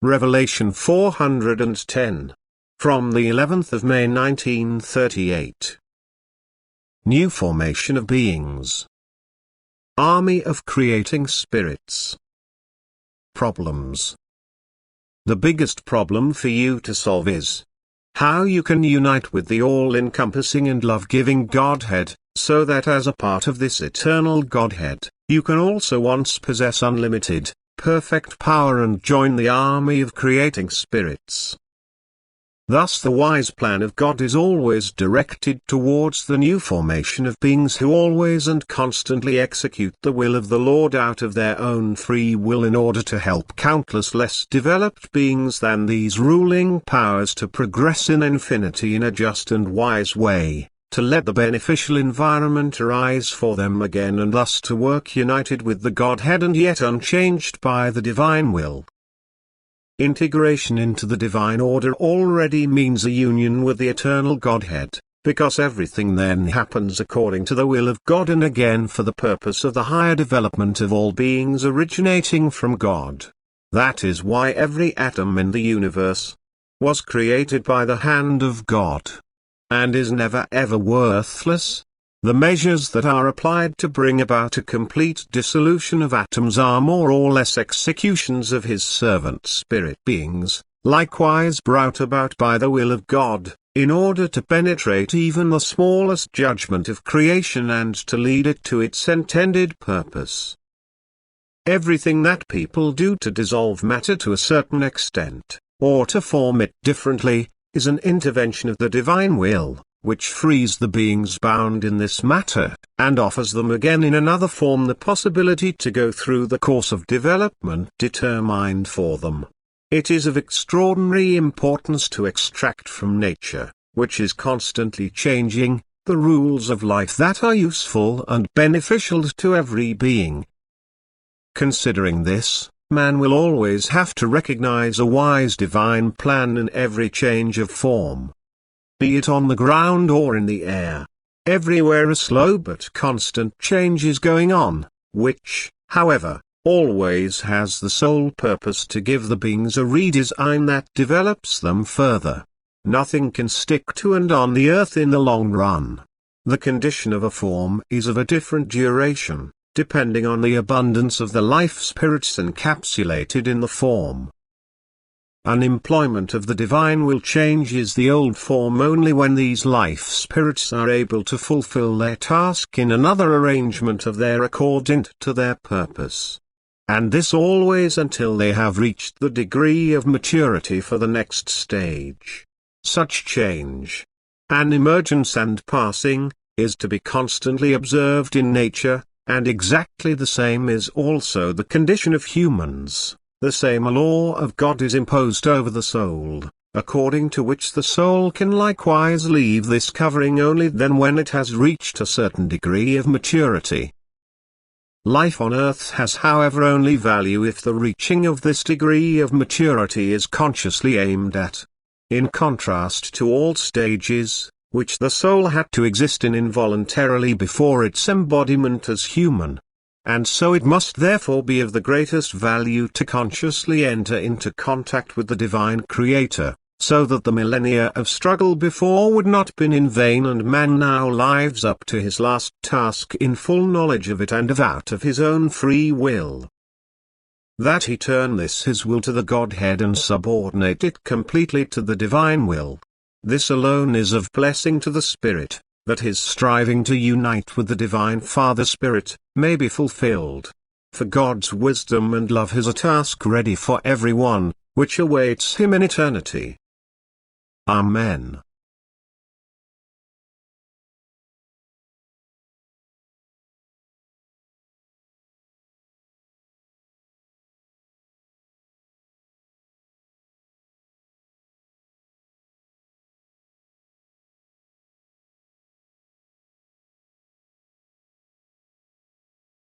Revelation 410. From the 11th of May 1938. New formation of beings. Army of creating spirits. Problems. The biggest problem for you to solve is how you can unite with the all-encompassing and love-giving Godhead, so that as a part of this eternal Godhead, you can also once possess unlimited, perfect power and join the army of creating spirits. Thus the wise plan of God is always directed towards the new formation of beings who always and constantly execute the will of the Lord out of their own free will in order to help countless less developed beings than these ruling powers to progress in infinity in a just and wise way, to let the beneficial environment arise for them again and thus to work united with the Godhead and yet unchanged by the divine will. Integration into the divine order already means a union with the eternal Godhead, because everything then happens according to the will of God and again for the purpose of the higher development of all beings originating from God. That is why every atom in the universe was created by the hand of God, and is never ever worthless. The measures that are applied to bring about a complete dissolution of atoms are more or less executions of his servant spirit beings, likewise brought about by the will of God, in order to penetrate even the smallest judgment of creation and to lead it to its intended purpose. Everything that people do to dissolve matter to a certain extent, or to form it differently, is an intervention of the divine will, which frees the beings bound in this matter, and offers them again in another form the possibility to go through the course of development determined for them. It is of extraordinary importance to extract from nature, which is constantly changing, the rules of life that are useful and beneficial to every being. Considering this, man will always have to recognize a wise divine plan in every change of form. Be it on the ground or in the air, everywhere a slow but constant change is going on, which, however, always has the sole purpose to give the beings a redesign that develops them further. Nothing can stick to and on the earth in the long run. The condition of a form is of a different duration, depending on the abundance of the life spirits encapsulated in the form. Unemployment of the divine will changes the old form only when these life spirits are able to fulfill their task in another arrangement of their accord and to their purpose. And this always until they have reached the degree of maturity for the next stage. Such change, an emergence and passing, is to be constantly observed in nature, and exactly the same is also the condition of humans. The same law of God is imposed over the soul, according to which the soul can likewise leave this covering only then when it has reached a certain degree of maturity. Life on earth has however only value if the reaching of this degree of maturity is consciously aimed at. In contrast to all stages, which the soul had to exist in involuntarily before its embodiment as human. And so it must therefore be of the greatest value to consciously enter into contact with the divine Creator, so that the millennia of struggle before would not been in vain and man now lives up to his last task in full knowledge of it and out of his own free will. That he turn this his will to the Godhead and subordinate it completely to the divine will. This alone is of blessing to the spirit, that his striving to unite with the Divine Father Spirit may be fulfilled. For God's wisdom and love has a task ready for everyone, which awaits him in eternity. Amen.